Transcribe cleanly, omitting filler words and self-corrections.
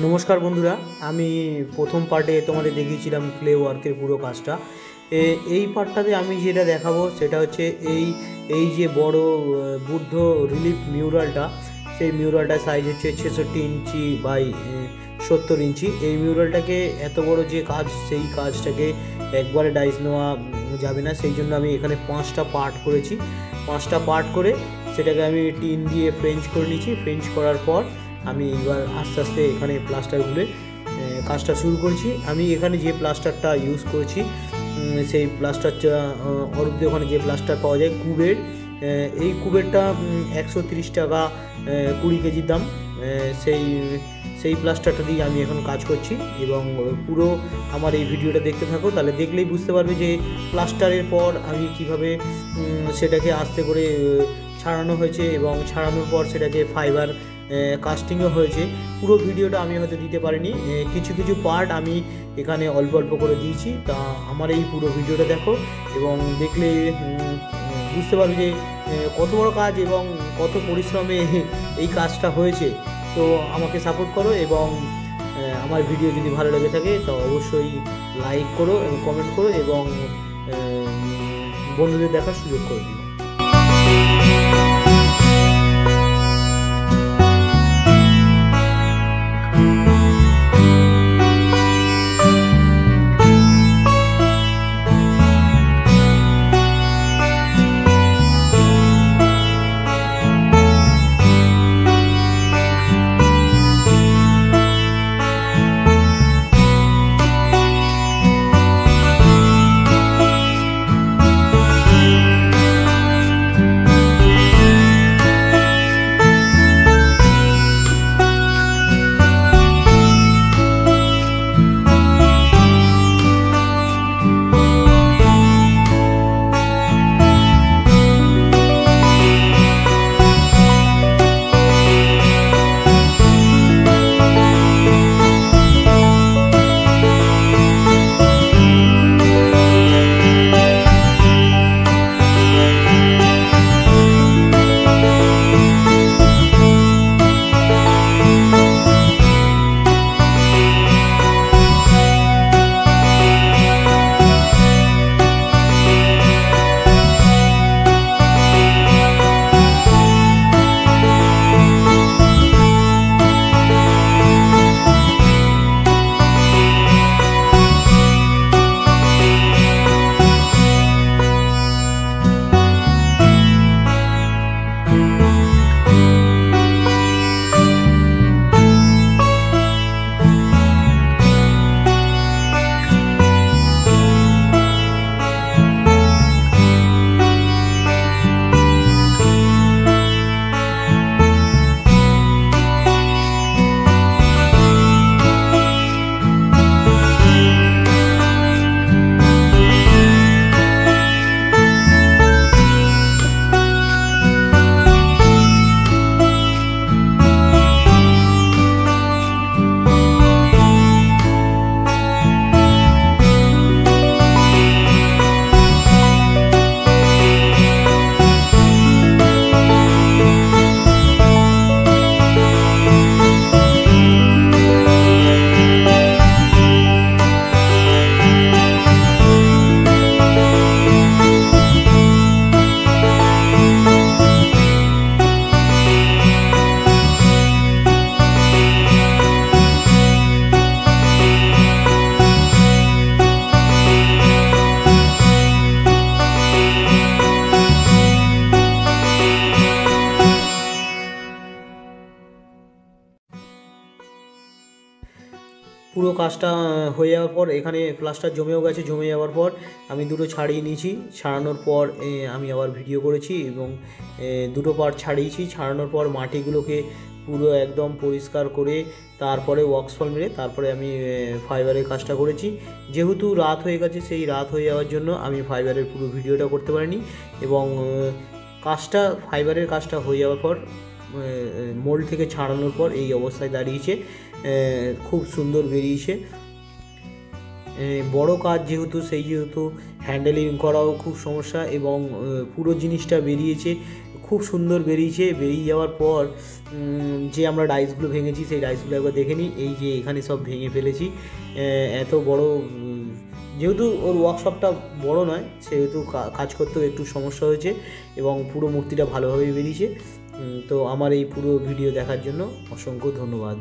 নমস্কার বন্ধুরা, আমি প্রথম পার্টে তোমাদের দেখিয়েছিলাম ক্লে ওয়ার্কের পুরো কাজটা। এই পার্টটাতে আমি যেটা দেখাবো সেটা হচ্ছে এই যে বড় বুদ্ধ রিলিফ মিউরালটা, সেই মিউরালটার সাইজ হচ্ছে 66 ইঞ্চি বাই 70 ইঞ্চি। এই মিউরালটাকে এত বড় যে কাজ, সেই কাজটাকে একবারে ডাইস নেওয়া যাবে না, সেই জন্য আমি এখানে 5টা পার্ট করেছি। 5টা পার্ট করে সেটাকে আমি টিন দিয়ে ফ্রেঞ্চ করে নিয়েছি। ফ্রেঞ্চ করার পর আমি এবার আস্তে আস্তে এখানে প্লাস্টার খুলে কাজটা শুরু করেছি। আমি এখানে যে প্লাস্টারটা ইউজ করেছি, সেই প্লাস্টারটা অরূপদের ওখানে যে প্লাস্টার পাওয়া যায় কুবের, এই কুবেরটা 130 টাকা 20 কেজির দাম। সেই প্লাস্টারটা দিয়ে আমি এখন কাজ করছি এবং পুরো আমার এই ভিডিওটা দেখতে থাকো, তাহলে দেখলেই বুঝতে পারবে যে প্লাস্টারের পর আমি কিভাবে সেটাকে আস্তে করে ছাড়ানো হয়েছে এবং ছাড়ানোর পর সেটাকে ফাইবার কাস্টিংও হয়েছে। পুরো ভিডিওটা আমি হয়তো দিতে পারিনি, কিছু কিছু পার্ট আমি এখানে অল্প অল্প করে দিয়েছি। তা আমার এই পুরো ভিডিওটা দেখো এবং দেখলে বুঝতে পারবে যে কত বড় কাজ এবং কত পরিশ্রমে এই কাজটা হয়েছে। তো আমাকে সাপোর্ট করো এবং আমার ভিডিও যদি ভালো লেগে থাকে তো অবশ্যই লাইক করো এবং কমেন্ট করো এবং বন্ধুদের দেখার সুযোগ করে দিও। পুরো কাজটা হয়ে যাওয়ার পর এখানে প্লাস্টার জমেও গেছে। জমে যাওয়ার পর আমি দুটো ছাড়িয়ে নিয়েছি। ছাড়ানোর পর আমি আবার ভিডিও করেছি এবং দুটো পার্ট ছাড়িয়েছি। ছাড়ানোর পর মাটিগুলোকে পুরো একদম পরিষ্কার করে তারপরে ওয়াক্সফল মেরে তারপরে আমি ফাইবারের কাজটা করেছি। যেহেতু রাত হয়ে গেছে, সেই রাত হয়ে যাওয়ার জন্য আমি ফাইবারের পুরো ভিডিওটা করতে পারিনি এবং কাজটা ফাইবারের কাজটা হয়ে যাওয়ার পর মোল্ড থেকে ছাড়ানোর পর এই অবস্থায় দাঁড়িয়েছে, খুব সুন্দর বেরিয়েছে। বড় কাজ যেহেতু হ্যান্ডেলিং করাও খুব সমস্যা এবং পুরো জিনিসটা বেরিয়েছে খুব সুন্দর বেরিয়েছে। বেরিয়ে যাওয়ার পর যে আমরা ডাইসগুলো ভেঙেছি সেই ডাইসগুলো একবার দেখে নিই। এই যে এখানে সব ভেঙে ফেলেছি। এত বড়, যেহেতু ওর ওয়ার্কশপটা বড় নয় সেহেতু কাজ করতেও একটু সমস্যা হয়েছে এবং পুরো মূর্তিটা ভালোভাবেই বেরিয়েছে। তো আমার এই পুরো ভিডিও দেখার জন্য অসংখ্য ধন্যবাদ।